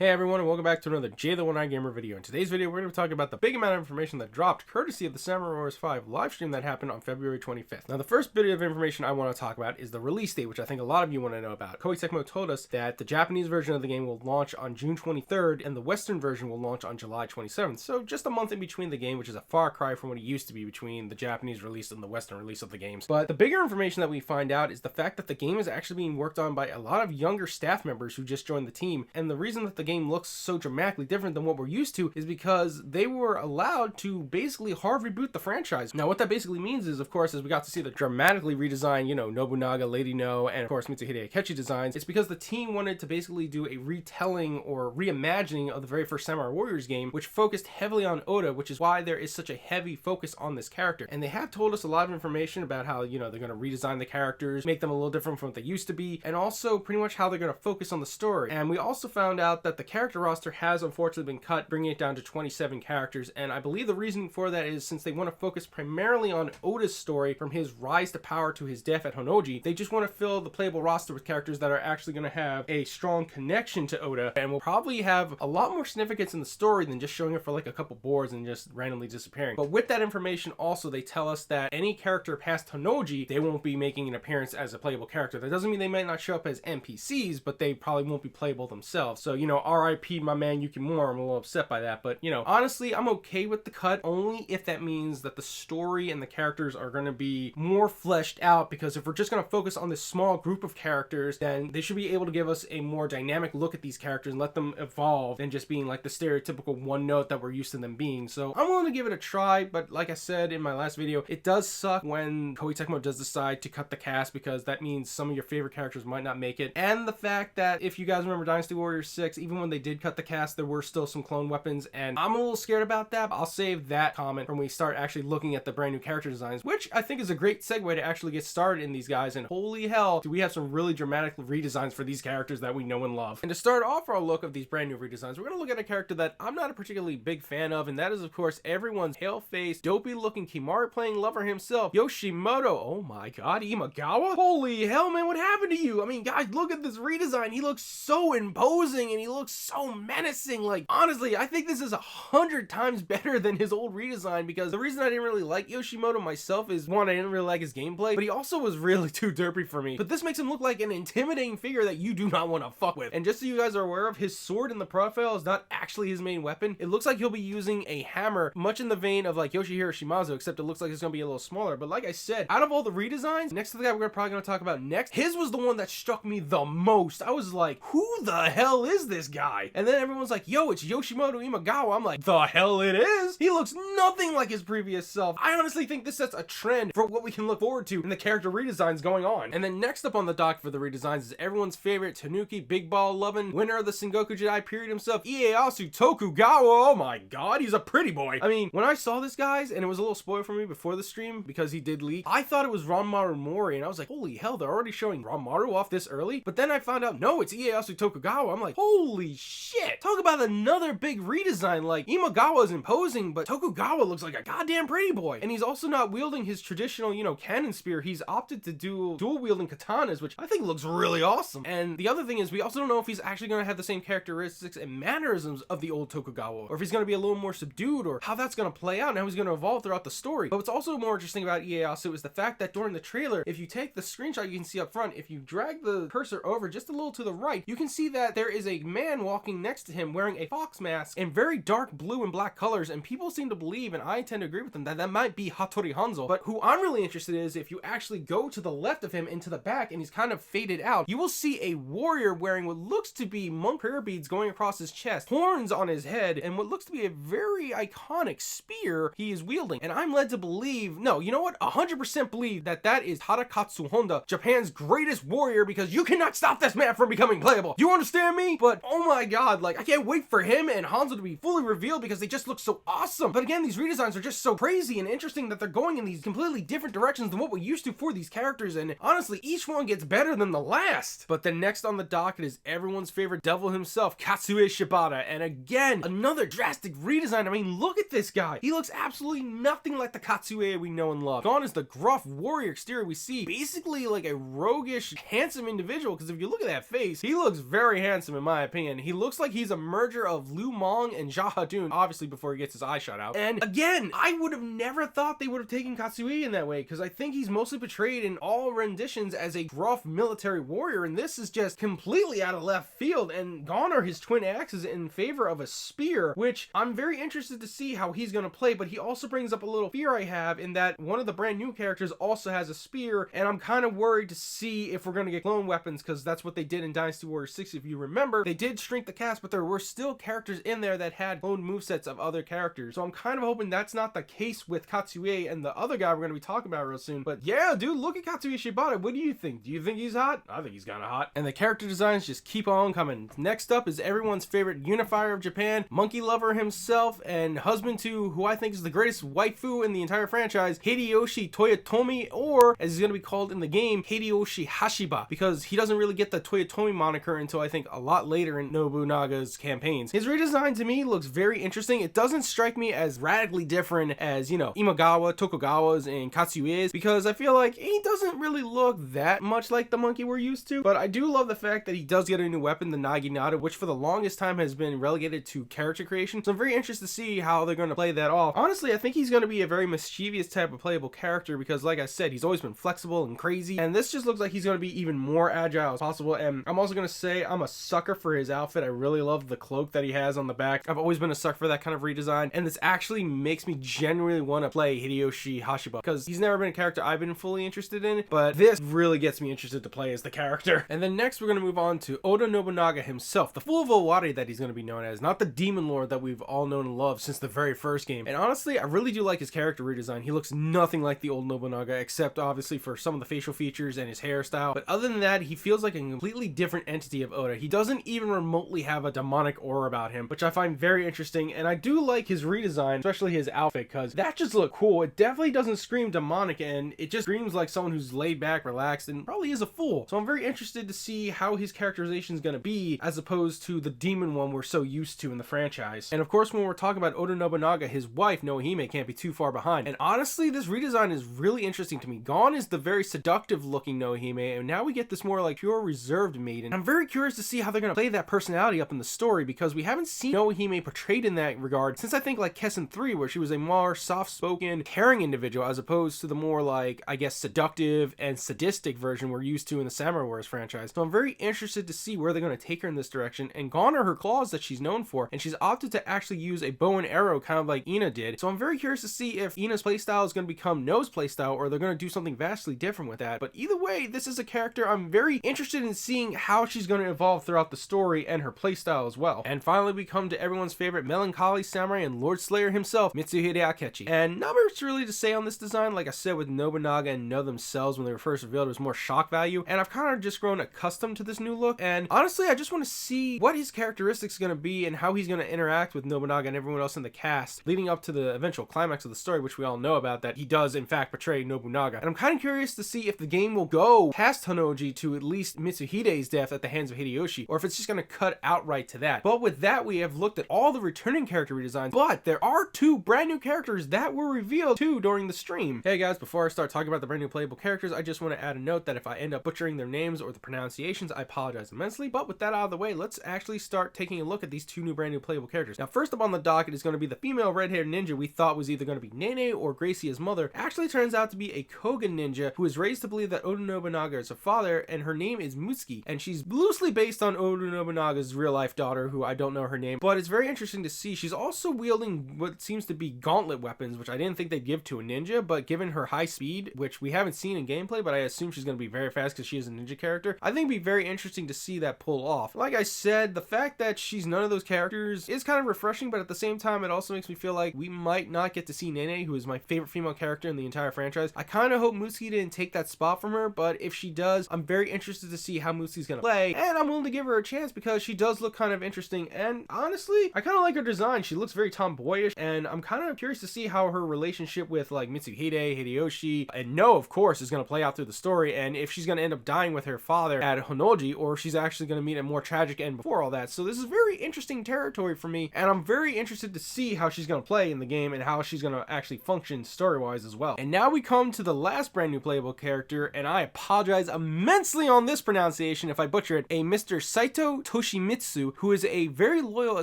Hey everyone, and welcome back to another Jay the One-Eyed Gamer video. In today's video, we're going to be talking about the big amount of information that dropped courtesy of the Samurai Warriors 5 livestream that happened on February 25th. Now, the first bit of information I want to talk about is the release date, which I think a lot of you want to know about. Koei Tecmo told us that the Japanese version of the game will launch on June 23rd, and the Western version will launch on July 27th. So just a month in between the game, which is a far cry from what it used to be between the Japanese release and the Western release of the games. But the bigger information that we find out is the fact that the game is actually being worked on by a lot of younger staff members who just joined the team, and the reason that the game looks so dramatically different than what we're used to is because they were allowed to basically hard reboot the franchise. Now, what that basically means is, of course, as we got to see the dramatically redesigned, Nobunaga, Lady No, and of course Mitsuhide Akechi designs, it's because the team wanted to basically do a retelling or reimagining of the very first Samurai Warriors game, which focused heavily on Oda, which is why there is such a heavy focus on this character. And they have told us a lot of information about how, they're going to redesign the characters, make them a little different from what they used to be, and also pretty much how they're going to focus on the story. And we also found out that the character roster has unfortunately been cut, bringing it down to 27 characters, and I believe the reason for that is since they want to focus primarily on Oda's story from his rise to power to his death at Honnoji, they just want to fill the playable roster with characters that are actually going to have a strong connection to Oda and will probably have a lot more significance in the story than just showing it for like a couple boards and just randomly disappearing. But with that information also, they tell us that any character past Honnoji, they won't be making an appearance as a playable character. That doesn't mean they might not show up as NPCs, but they probably won't be playable themselves. So, RIP my man Yukimura, I'm a little upset by that, but honestly, I'm okay with the cut only if that means that the story and the characters are going to be more fleshed out, because if we're just going to focus on this small group of characters, then they should be able to give us a more dynamic look at these characters and let them evolve than just being like the stereotypical one note that we're used to them being. So I'm willing to give it a try, but like I said in my last video, it does suck when Koei Tecmo does decide to cut the cast, because that means some of your favorite characters might not make it. And the fact that if you guys remember Dynasty Warriors 6, even when they did cut the cast, there were still some clone weapons, and I'm a little scared about that, but I'll save that comment when we start actually looking at the brand new character designs, which I think is a great segue to actually get started in these guys. And holy hell, do we have some really dramatic redesigns for these characters that we know and love. And to start off our look of these brand new redesigns, we're going to look at a character that I'm not a particularly big fan of, and that is of course everyone's pale-faced, dopey looking Kimari playing lover himself, Yoshimoto. Oh my god, Imagawa? Holy hell, man, what happened to you? I mean, guys, look at this redesign. He looks so imposing and he looks so menacing. Like, honestly, I think this is 100 times better than his old redesign, because the reason I didn't really like Yoshimoto myself is, one, I didn't really like his gameplay, but he also was really too derpy for me. But this makes him look like an intimidating figure that you do not want to fuck with. And just so you guys are aware of, his sword in the profile is not actually his main weapon. It looks like he'll be using a hammer, much in the vein of like Yoshihiro Shimazu, except it looks like it's going to be a little smaller. But like I said, out of all the redesigns, next to the guy we're probably going to talk about next, his was the one that struck me the most. I was like, who the hell is this guy? And then everyone's like, yo, it's Yoshimoto Imagawa. I'm like, the hell it is? He looks nothing like his previous self. I honestly think this sets a trend for what we can look forward to in the character redesigns going on. And then next up on the dock for the redesigns is everyone's favorite Tanuki big ball loving winner of the Sengoku Jidai period himself, Ieyasu Tokugawa. Oh my god, he's a pretty boy. I mean, when I saw this, guys, and it was a little spoiler for me before the stream because he did leak, I thought it was Ranmaru Mori, and I was like, holy hell, they're already showing Ranmaru off this early? But then I found out, no, it's Ieyasu Tokugawa. I'm like, holy shit. Talk about another big redesign. Like, Imagawa is imposing, but Tokugawa looks like a goddamn pretty boy. And he's also not wielding his traditional, cannon spear. He's opted to do dual wielding katanas, which I think looks really awesome. And the other thing is, we also don't know if he's actually going to have the same characteristics and mannerisms of the old Tokugawa, or if he's going to be a little more subdued, or how that's going to play out and how he's going to evolve throughout the story. But what's also more interesting about Ieyasu is the fact that during the trailer, if you take the screenshot you can see up front, if you drag the cursor over just a little to the right, you can see that there is a man walking next to him wearing a fox mask in very dark blue and black colors, and people seem to believe, and I tend to agree with them, that that might be Hattori Hanzo. But who I'm really interested in is if you actually go to the left of him into the back and he's kind of faded out, you will see a warrior wearing what looks to be monk prayer beads going across his chest, horns on his head, and what looks to be a very iconic spear he is wielding. And I'm led to believe, no, you know what, 100% believe that that is Harakatsu Honda, Japan's greatest warrior, because you cannot stop this man from becoming playable. You understand me? But oh my god, like, I can't wait for him and Hanzo to be fully revealed because they just look so awesome. But again, these redesigns are just so crazy and interesting that they're going in these completely different directions than what we're used to for these characters, and honestly, each one gets better than the last. But then next on the docket is everyone's favorite devil himself, Katsue Shibata, and again, another drastic redesign. I mean, look at this guy. He looks absolutely nothing like the Katsue we know and love. Gone is the gruff warrior exterior we see, basically like a roguish, handsome individual, because if you look at that face, he looks very handsome in my opinion. He looks like he's he's a merger of Lu Mong and Jahadun, obviously before he gets his eye shot out. And again, I would have never thought they would have taken Katsui in that way, because I think he's mostly portrayed in all renditions as a gruff military warrior, and this is just completely out of left field, and gone are his twin axes in favor of a spear, which I'm very interested to see how he's going to play. But he also brings up a little fear I have, in that one of the brand new characters also has a spear, and I'm kind of worried to see if we're going to get clone weapons, because that's what they did in Dynasty Warriors 6. If you remember, they did shrink the cast, but there were still characters in there that had clone movesets of other characters. So I'm kind of hoping that's not the case with Katsue and the other guy we're going to be talking about real soon. But yeah, dude, look at Katsue Shibata. What do you think? Do you think he's hot? I think he's kind of hot. And the character designs just keep on coming. Next up is everyone's favorite unifier of Japan, monkey lover himself, and husband to who I think is the greatest waifu in the entire franchise, Hideyoshi Toyotomi, or as he's going to be called in the game, Hideyoshi Hashiba, because he doesn't really get the Toyotomi moniker until I think a lot later in Nobunaga's campaigns. His redesign to me looks very interesting. It doesn't strike me as radically different as, you know, Imagawa, Tokugawa's, and Katsue's, because I feel like he doesn't really look that much like the monkey we're used to. But I do love the fact that he does get a new weapon, the Naginata, which for the longest time has been relegated to character creation. So I'm very interested to see how they're going to play that off. Honestly, I think he's going to be a very mischievous type of playable character, because like I said, he's always been flexible and crazy, and this just looks like he's going to be even more agile as possible. And I'm also going to say I'm a sucker for his outfit. I really love the cloak that he has on the back. I've always been a sucker for that kind of redesign, and this actually makes me genuinely want to play Hideyoshi Hashiba, because he's never been a character I've been fully interested in, but this really gets me interested to play as the character. And then next we're going to move on to Oda Nobunaga himself, the Fool of Owari that he's going to be known as, not the Demon Lord that we've all known and loved since the very first game. And honestly, I really do like his character redesign. He looks nothing like the old Nobunaga, except obviously for some of the facial features and his hairstyle. But other than that, he feels like a completely different entity of Oda. He doesn't even remotely have a demonic aura about him, which I find very interesting. And I do like his redesign, especially his outfit, because that just looked cool. It definitely doesn't scream demonic, and it just screams like someone who's laid back, relaxed, and probably is a fool. So I'm very interested to see how his characterization is going to be, as opposed to the demon one we're so used to in the franchise. And of course, when we're talking about Oda Nobunaga, his wife Nohime can't be too far behind. And honestly, this redesign is really interesting to me. Gone is the very seductive looking Nohime, and now we get this more like pure reserved maiden. I'm very curious to see how they're going to play that personality up in the story, because we haven't seen Nohime portrayed in that regard since I think like Kessen 3, where she was a more soft-spoken, caring individual, as opposed to the more like, I guess, seductive and sadistic version we're used to in the Samurai Warriors franchise. So I'm very interested to see where they're going to take her in this direction. And gone are her claws that she's known for, and she's opted to actually use a bow and arrow kind of like Ina did. So I'm very curious to see if Ina's playstyle is going to become No's playstyle, or they're going to do something vastly different with that. But either way, this is a character I'm very interested in seeing how she's going to evolve throughout the story and her playstyle as well. And finally, we come to everyone's favorite melancholy samurai and Lord Slayer himself, Mitsuhide Akechi. And not much really to say on this design. Like I said, with Nobunaga and No themselves, when they were first revealed, it was more shock value, and I've kind of just grown accustomed to this new look. And honestly, I just want to see what his characteristics are going to be and how he's going to interact with Nobunaga and everyone else in the cast, leading up to the eventual climax of the story, which we all know about, that he does in fact portray Nobunaga. And I'm kind of curious to see if the game will go past Honoji to at least Mitsuhide's death at the hands of Hideyoshi, or if it's just going to cut outright to that. But with that, we have looked at all the returning character redesigns, but there are two brand new characters that were revealed too during the stream. Hey guys, before I start talking about the brand new playable characters, I just want to add a note that if I end up butchering their names or the pronunciations, I apologize immensely. But with that out of the way, let's actually start taking a look at these two new brand new playable characters. Now, first up on the docket is going to be the female red-haired ninja we thought was either going to be Nene or Gracia's mother. Actually turns out to be a Kogan ninja who is raised to believe that Oda Nobunaga is her father, and her name is Mutsuki, and she's loosely based on Oda Nobunaga's real-life daughter, who I don't know her name, but it's very interesting to see. She's also wielding what seems to be gauntlet weapons, which I didn't think they'd give to a ninja, but given her high speed, which we haven't seen in gameplay, but I assume she's going to be very fast because she is a ninja character, I think it'd be very interesting to see that pull off. Like I said, the fact that she's none of those characters is kind of refreshing, but at the same time, it also makes me feel like we might not get to see Nene, who is my favorite female character in the entire franchise. I kind of hope Mutsuki didn't take that spot from her, but if she does, I'm very interested to see how Mutsuki's going to play, and I'm willing to give her a chance because she does look kind of interesting, and honestly, I kind of like her design. She looks very tomboyish, and I'm kind of curious to see how her relationship with like Mitsuhide, Hideyoshi, and No, of course, is going to play out through the story, and if she's going to end up dying with her father at Honoji, or if she's actually going to meet a more tragic end before all that. So this is very interesting territory for me, and I'm very interested to see how she's going to play in the game and how she's going to actually function story-wise as well. And now we come to the last brand new playable character, and I apologize immensely on this pronunciation if I butcher it, a Mr. Saito Toshimitsu, Toshimitsu, who is a very loyal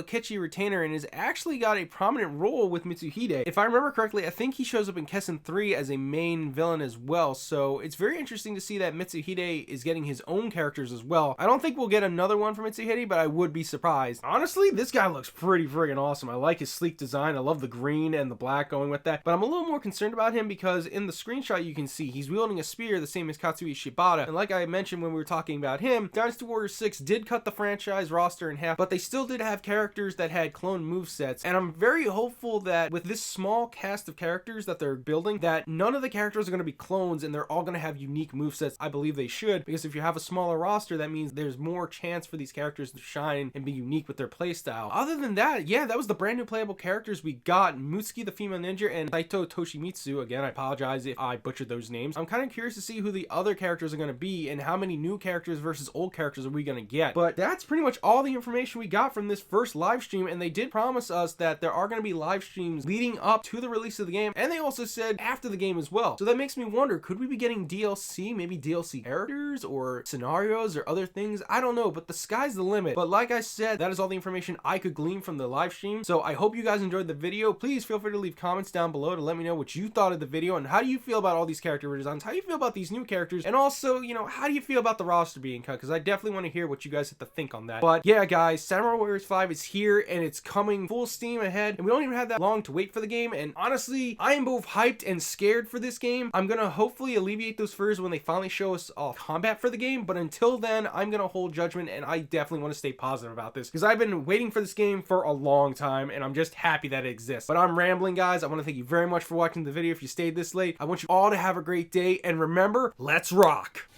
Akechi retainer and has actually got a prominent role with Mitsuhide. If I remember correctly, I think he shows up in Kessen 3 as a main villain as well, so it's very interesting to see that Mitsuhide is getting his own characters as well. I don't think we'll get another one from Mitsuhide, but I would be surprised. Honestly, this guy looks pretty friggin' awesome. I like his sleek design. I love the green and the black going with that, but I'm a little more concerned about him because in the screenshot you can see he's wielding a spear the same as Katsui Shibata, and like I mentioned when we were talking about him, Dynasty Warriors 6 did cut the franchise roster in half, but they still did have characters that had clone movesets, and I'm very hopeful that with this small cast of characters that they're building, that none of the characters are going to be clones and they're all going to have unique movesets. I believe they should, because if you have a smaller roster, that means there's more chance for these characters to shine and be unique with their playstyle. Other than that, yeah, that was the brand new playable characters we got. Mutsuki the female ninja and Saito Toshimitsu. Again, I apologize if I butchered those names. I'm kind of curious to see who the other characters are going to be and how many new characters versus old characters are we going to get. But that's pretty much all the information we got from this first live stream, and they did promise us that there are going to be live streams leading up to the release of the game, and they also said after the game as well. So that makes me wonder, could we be getting DLC, maybe DLC characters or scenarios or other things? I don't know, but the sky's the limit. But like I said, that is all the information I could glean from the live stream. So I hope you guys enjoyed the video. Please feel free to leave comments down below to let me know what you thought of the video and how do you feel about all these character designs, how do you feel about these new characters, and also, you know, how do you feel about the roster being cut, because I definitely want to hear what you guys have to think on that. But yeah, guys, Samurai Warriors 5 is here and it's coming full steam ahead, and we don't even have that long to wait for the game, and honestly, I am both hyped and scared for this game. I'm gonna hopefully alleviate those fears when they finally show us off combat for the game, but until then, I'm gonna hold judgment, and I definitely want to stay positive about this, because I've been waiting for this game for a long time, and I'm just happy that it exists. But I'm rambling, guys. I want to thank you very much for watching the video. If you stayed this late, I want you all to have a great day, and remember, let's rock!